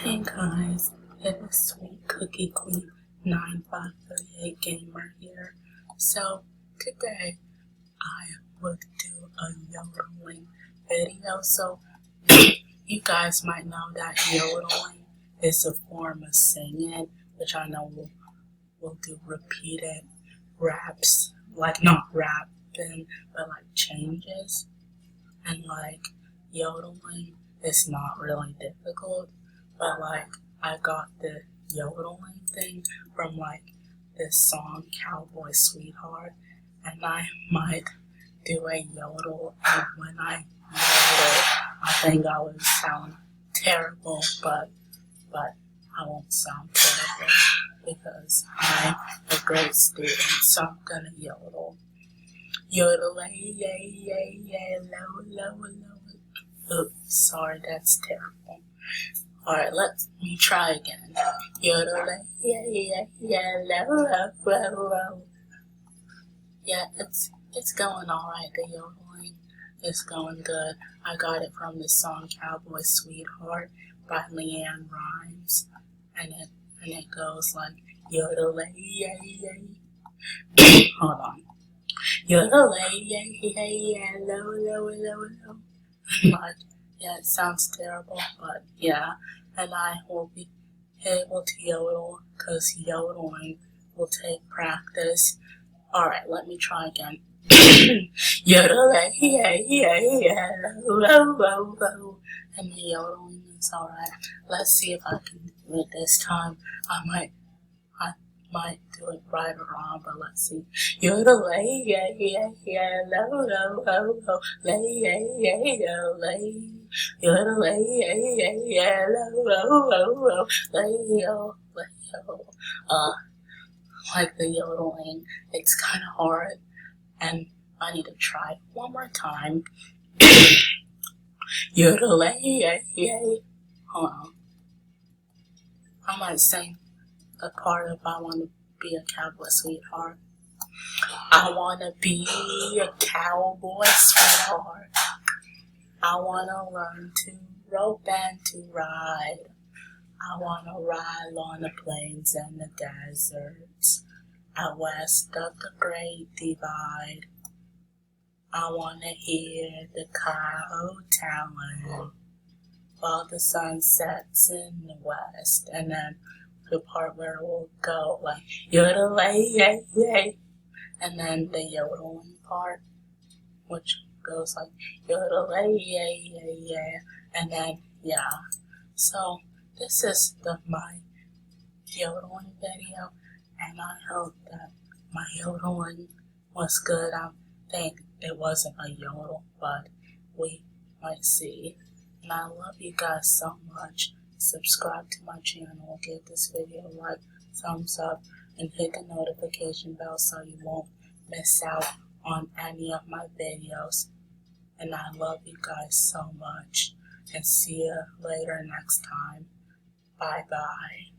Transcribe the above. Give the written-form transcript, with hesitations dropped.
Hey guys, it is Sweet Cookie Queen 9538 Gamer here. So today I would do a yodeling video. So you guys might know that yodeling is a form of singing, which I know we'll do repeated raps, like not rapping, but like changes. And like yodeling is not really difficult. But like I got the yodeling thing from like this song Cowboy Sweetheart, and I might do a yodel, and when I yodel I think I would sound terrible, but I won't sound terrible because I'm a great student, so I'm gonna yodel. Yodel, yeah, yeah, yeah, low, low, low. Oops, sorry, that's terrible. Alright, let me try again. Yodel, yeah, yeah, yeah, low, low, low, low. Yeah, it's going alright, the yodeling is going good. I got it from the song Cowboy Sweetheart by Leanne Rhymes. And it goes like yodel, yeah, yeah. Hold on. Yodel, yeah, yeah, yeah, low, low, low, low. Like, yeah, it sounds terrible, but yeah, and I will be able to yodel because yodeling will take practice. Alright, let me try again. Yodel, yeah, yeah, yeah, low, low, low. And the yodeling is alright. Let's see if I can do it this time. I might do it right or wrong, but let's see. Yodel, yeah, yeah, yeah, low, low, low, low, lay, yeah, yeah, yeah, lay. Yodel, yeah, yeah, yeah, low, low, low, low, lay, yo, lay, yo. Like the yodeling, it's kind of hard, and I need to try one more time. Yodel, yeah, yeah. Hold on. I might sing a part of I Want to Be a Cowboy Sweetheart. I want to be a cowboy sweetheart. I want to learn to rope and to ride. I want to ride on the plains and the deserts, out west of the Great Divide. I want to hear the coyote howling while the sun sets in the west, and then the part where we'll go like yodel, yeah, yeah, and then the yodeling part, which goes like yodel, yeah, yeah, yeah, and then yeah. So this is my yodeling video, and I hope that my yodeling was good. I think it wasn't a yodel, but we might see. And I love you guys so much. Subscribe to my channel, give this video a like, thumbs up, and hit the notification bell so you won't miss out on any of my videos. And I love you guys so much, and see you later next time. Bye bye.